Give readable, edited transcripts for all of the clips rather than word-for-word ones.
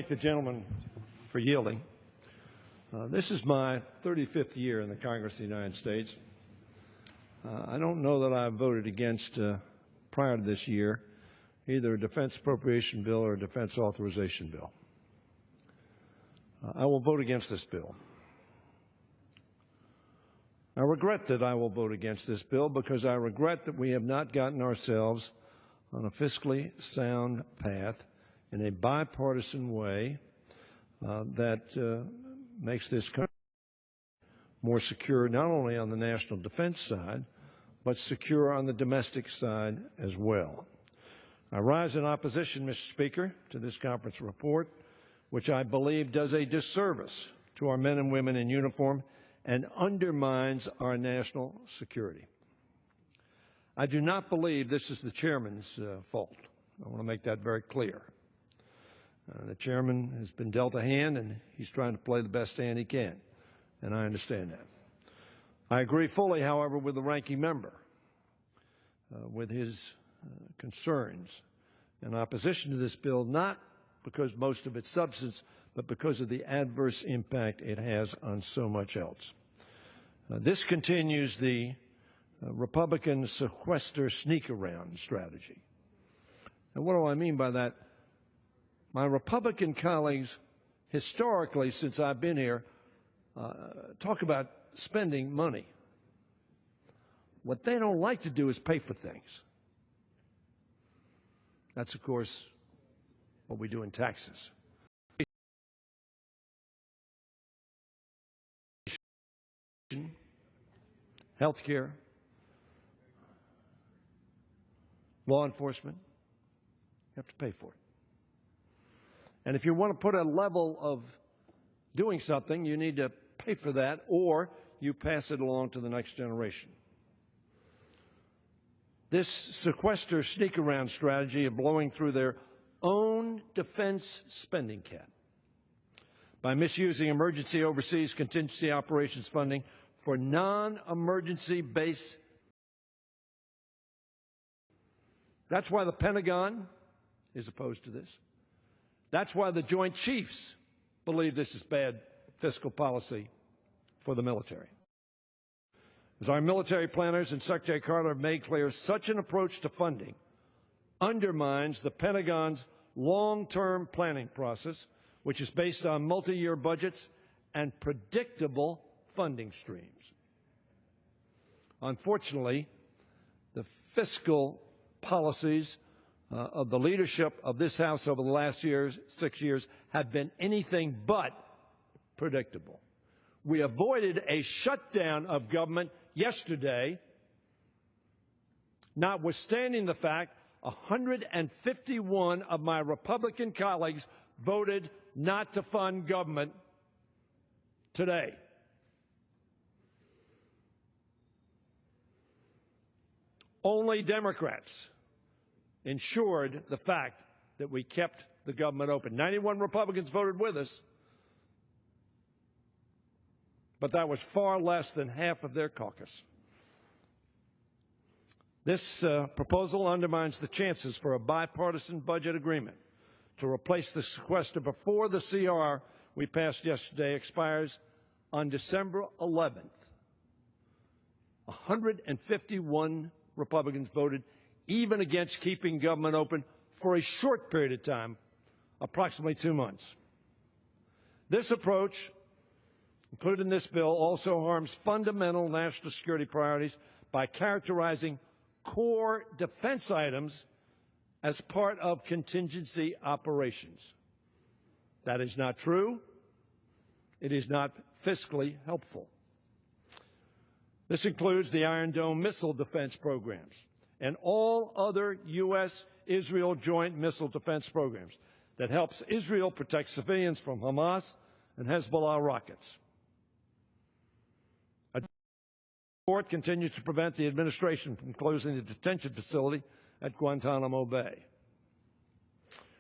Thank the gentleman for yielding. This is my 35th year in the Congress of the United States. I don't know that I've voted against, prior to this year, either a defense appropriation bill or a defense authorization bill. I will vote against this bill. I regret that I will vote against this bill because I regret that we have not gotten ourselves on a fiscally sound path in a bipartisan way that makes this country more secure, not only on the national defense side, but secure on the domestic side as well. I rise in opposition, Mr. Speaker, to this conference report, which I believe does a disservice to our men and women in uniform and undermines our national security. I do not believe this is the chairman's fault. I want to make that very clear. The chairman has been dealt a hand, and he's trying to play the best hand he can, and I understand that. I agree fully, however, with the ranking member, with his concerns in opposition to this bill, not because most of its substance, but because of the adverse impact it has on so much else. This continues the Republican sequester sneak-around strategy. And what do I mean by that? My Republican colleagues, historically, since I've been here, talk about spending money. What they don't like to do is pay for things. That's, of course, what we do in taxes. Health care, law enforcement, you have to pay for it. And if you want to put a level of doing something, you need to pay for that, or you pass it along to the next generation. This sequester sneak-around strategy of blowing through their own defense spending cap by misusing emergency overseas contingency operations funding for non-emergency based. That's why the Pentagon is opposed to this. That's why the Joint Chiefs believe this is bad fiscal policy for the military. As our military planners and Secretary Carter have made clear, such an approach to funding undermines the Pentagon's long-term planning process, which is based on multi-year budgets and predictable funding streams. Unfortunately, the fiscal policies of the leadership of this House over the last 6 years have been anything but predictable. We avoided a shutdown of government yesterday, notwithstanding the fact 151 of my Republican colleagues voted not to fund government today. Only Democrats ensured the fact that we kept the government open. 91 Republicans voted with us, but that was far less than half of their caucus. This proposal undermines the chances for a bipartisan budget agreement to replace the sequester before the CR we passed yesterday expires on December 11th. 151 Republicans voted even against keeping government open for a short period of time, approximately 2 months. This approach, including this bill, also harms fundamental national security priorities by characterizing core defense items as part of contingency operations. That is not true. It is not fiscally helpful. This includes the Iron Dome missile defense programs and all other U.S.-Israel joint missile defense programs that helps Israel protect civilians from Hamas and Hezbollah rockets. A report continues to prevent the administration from closing the detention facility at Guantanamo Bay,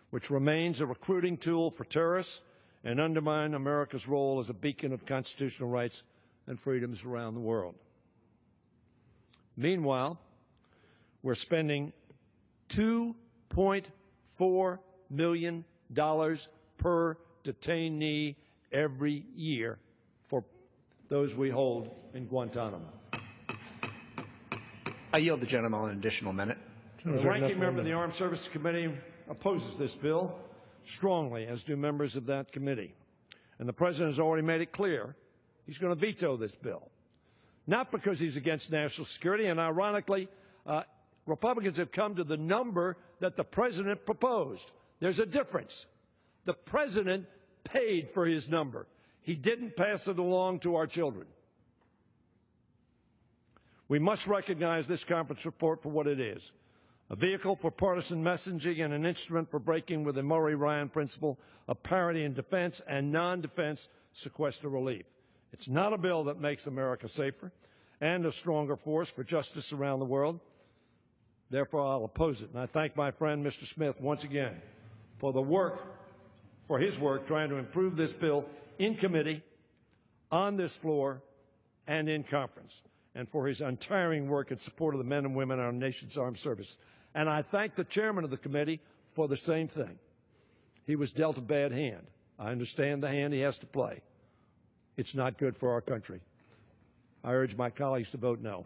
which remains a recruiting tool for terrorists and undermine America's role as a beacon of constitutional rights and freedoms around the world. Meanwhile, we're spending $2.4 million per detainee every year for those we hold in Guantanamo. I yield the gentleman an additional minute. The ranking member of the Armed Services Committee opposes this bill strongly, as do members of that committee. And the President has already made it clear he's going to veto this bill, not because he's against national security. And ironically, Republicans have come to the number that the President proposed. There's a difference. The President paid for his number. He didn't pass it along to our children. We must recognize this conference report for what it is: a vehicle for partisan messaging and an instrument for breaking with the Murray-Ryan principle of parity in defense and non-defense sequester relief. It's not a bill that makes America safer and a stronger force for justice around the world. Therefore, I'll oppose it. And I thank my friend, Mr. Smith, once again for his work trying to improve this bill in committee, on this floor, and in conference, and for his untiring work in support of the men and women in our nation's armed services. And I thank the chairman of the committee for the same thing. He was dealt a bad hand. I understand the hand he has to play. It's not good for our country. I urge my colleagues to vote no.